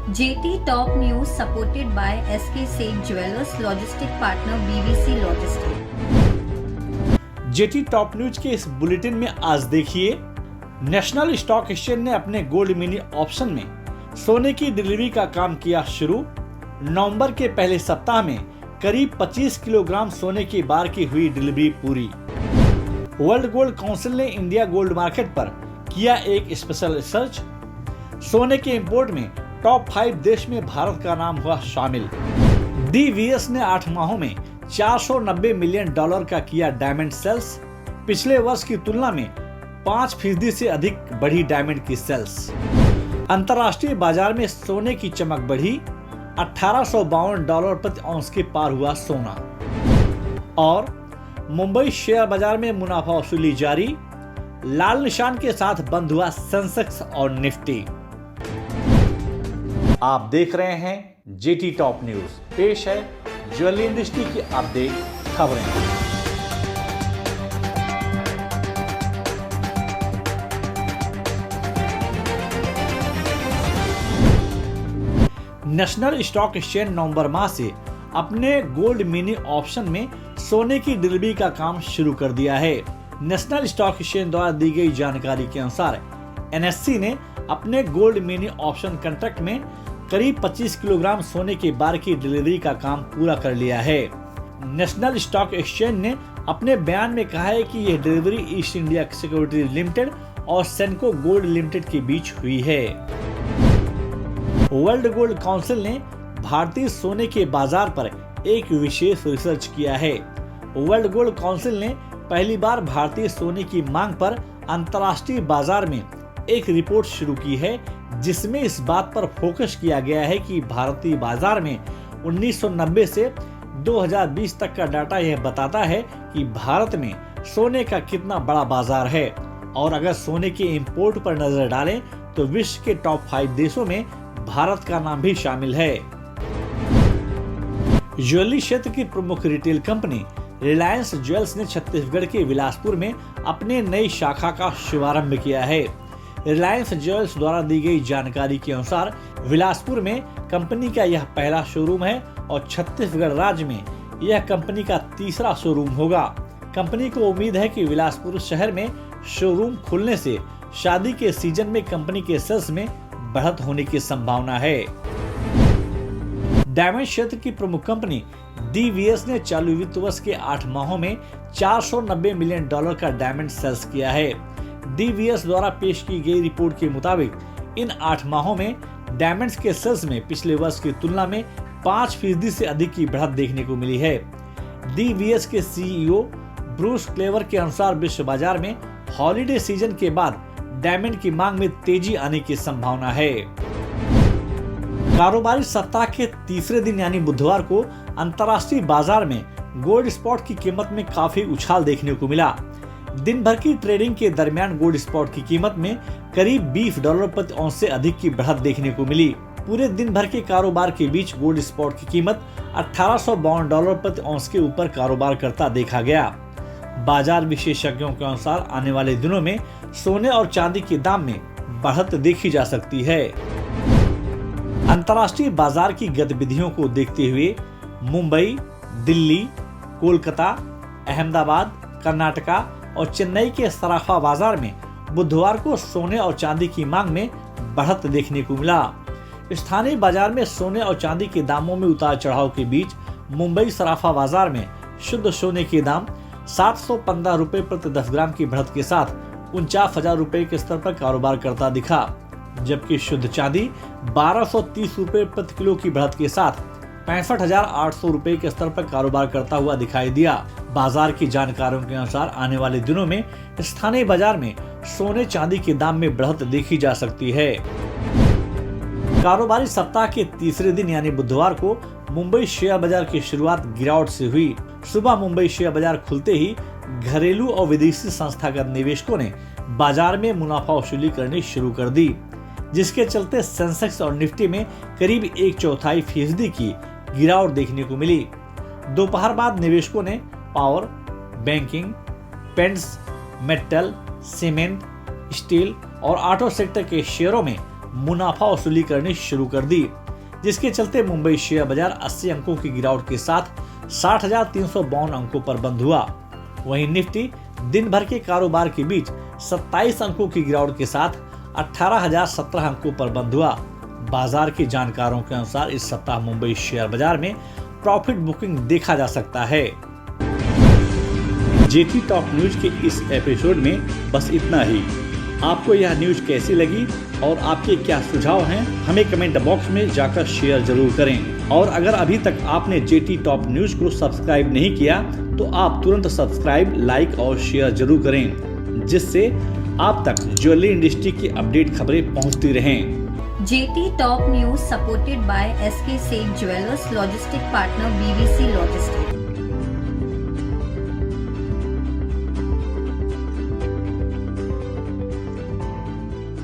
JT Top News supported by SK Seth Jewelers Logistic Partner BBC Logistics। Jetty top news के इस bulletin में आज देखिए, national stock exchange ने अपने गोल्ड मिनी ऑप्शन में सोने की डिलीवरी का काम किया शुरू। नवंबर के पहले सप्ताह में करीब 25 किलोग्राम सोने की बार की हुई डिलीवरी पूरी। वर्ल्ड गोल्ड काउंसिल ने इंडिया गोल्ड मार्केट पर किया एक स्पेशल रिसर्च। सोने के इंपोर्ट में टॉप 5 देश में भारत का नाम हुआ शामिल। DVS ने 8 माहों में $490 मिलियन का किया डायमंड सेल्स। पिछले वर्ष की तुलना में 5% से अधिक बढ़ी डायमंड की सेल्स। अंतर्राष्ट्रीय बाजार में सोने की चमक बढ़ी, $1852 प्रति औंस के पार हुआ सोना। और मुंबई शेयर बाजार में मुनाफा वसूली जारी, लाल निशान के साथ बंद हुआ सेंसेक्स और निफ्टी। आप देख रहे हैं जेटी टॉप न्यूज। पेश है ज्वेलरी इंडस्ट्री की अपडेट खबरें। नेशनल स्टॉक एक्सचेंज नवंबर माह से अपने गोल्ड मिनी ऑप्शन में सोने की डिलीवरी का काम शुरू कर दिया है। नेशनल स्टॉक एक्सचेंज द्वारा दी गई जानकारी के अनुसार NSE ने अपने गोल्ड मिनी ऑप्शन कॉन्ट्रैक्ट में करीब 25 किलोग्राम सोने के बार की डिलीवरी का काम पूरा कर लिया है। नेशनल स्टॉक एक्सचेंज ने अपने बयान में कहा है कि यह delivery east India securities limited और सेनको गोल्ड लिमिटेड के बीच हुई है। वर्ल्ड गोल्ड काउंसिल ने भारतीय सोने के बाजार पर एक विशेष रिसर्च किया है। वर्ल्ड गोल्ड काउंसिल ने पहली बार भारतीय सोने की मांग पर अंतर्राष्ट्रीय बाजार में एक रिपोर्ट शुरू की है, जिसमें इस बात पर फोकस किया गया है कि भारतीय बाजार में 1990 से 2020 तक का डाटा यह बताता है कि भारत में सोने का कितना बड़ा बाजार है। और अगर सोने के इंपोर्ट पर नजर डालें तो विश्व के टॉप 5 देशों में भारत का नाम भी शामिल है। ज्वेलरी क्षेत्र की प्रमुख रिटेल कंपनी रिलायंस ज्वेल्स ने छत्तीसगढ़ के बिलासपुर में अपने नई शाखा का शुभारंभ किया है। रिलायंस ज्वेल्स द्वारा दी गई जानकारी के अनुसार बिलासपुर में कंपनी का यह पहला शोरूम है और छत्तीसगढ़ राज्य में यह कंपनी का तीसरा शोरूम होगा। कंपनी को उम्मीद है कि बिलासपुर शहर में शोरूम खुलने से शादी के सीजन में कंपनी के सेल्स में बढ़त होने की संभावना है। डायमंड क्षेत्र की प्रमुख कंपनी DVS ने चालू वित्त वर्ष के 8 माहों में $490 मिलियन का डायमंड सेल्स किया है। DVS द्वारा पेश की गई रिपोर्ट के मुताबिक इन 8 माहों में डायमंड्स के सेल्स में पिछले वर्ष की तुलना में 5% से अधिक की बढ़त देखने को मिली है। DVS के CEO ब्रूस क्लेवर के अनुसार विश्व बाजार में हॉलिडे सीजन के बाद डायमंड की मांग में तेजी आने की संभावना है। कारोबारी सप्ताह के तीसरे दिन यानी बुधवार को अंतर्राष्ट्रीय बाजार में गोल्ड स्पॉट की कीमत में काफी उछाल देखने को मिला। दिन भर की ट्रेडिंग के दरमियान गोल्ड स्पॉट की कीमत में करीब $20 प्रति औंस से अधिक की बढ़त देखने को मिली। पूरे दिन भर के कारोबार के बीच गोल्ड स्पॉट की कीमत $1852 प्रति औंस के ऊपर कारोबार करता देखा गया। बाजार विशेषज्ञों के अनुसार आने वाले दिनों में सोने और चांदी के दाम में बढ़त देखी जा सकती है। अंतर्राष्ट्रीय बाजार की गतिविधियों को देखते हुए मुंबई, दिल्ली, कोलकाता, अहमदाबाद, कर्नाटका और चेन्नई के सराफा बाजार में बुधवार को सोने और चांदी की मांग में बढ़त देखने को मिला। स्थानीय बाजार में सोने और चांदी के दामों में उतार चढ़ाव के बीच मुंबई सराफा बाजार में शुद्ध सोने के दाम ₹715 प्रति 10 ग्राम की बढ़त के साथ ₹49,000 के स्तर पर कारोबार करता दिखा, जबकि शुद्ध चांदी ₹1230 प्रति किलो की बढ़त के साथ ₹65,800 के स्तर पर कारोबार करता हुआ दिखाई दिया। बाजार की जानकारियों के अनुसार आने वाले दिनों में स्थानीय बाजार में सोने चांदी के दाम में बढ़त देखी जा सकती है। कारोबारी सप्ताह के तीसरे दिन यानी बुधवार को मुंबई शेयर बाजार की शुरुआत गिरावट से हुई। सुबह मुंबई शेयर बाजार खुलते ही घरेलू और विदेशी संस्थागत निवेशकों ने बाजार में मुनाफा वसूली करनी शुरू कर दी, जिसके चलते सेंसेक्स और निफ्टी में करीब 1/4% की गिरावट देखने को मिली। दोपहर बाद निवेशकों ने power, banking, paints, metal, cement, steel और ऑटो सेक्टर के शेयरों में मुनाफा वसूली करनी शुरू कर दी, जिसके चलते मुंबई शेयर बाजार 80 अंकों की गिरावट के साथ 60,352 अंकों पर बंद हुआ। वहीं निफ्टी दिन भर के कारोबार के बीच 27 अंकों की गिरावट के साथ 18,017 अंकों पर बंद हुआ। बाजार के जानकारों के अनुसार इस सप्ताह मुंबई शेयर बाजार में प्रॉफिट बुकिंग देखा जा सकता है। जेटी टॉप न्यूज के इस एपिसोड में बस इतना ही। आपको यह न्यूज कैसी लगी और आपके क्या सुझाव हैं, हमें कमेंट बॉक्स में जाकर शेयर जरूर करें। और अगर अभी तक आपने जेटी टॉप न्यूज को सब्सक्राइब नहीं किया तो आप तुरंत सब्सक्राइब, लाइक और शेयर जरूर करें, जिससे आप तक ज्वेलरी इंडस्ट्री की अपडेट खबरें पहुंचती रहें। JT Top News supported by SK Seth Jewelers Logistic Partner BVC Logistics.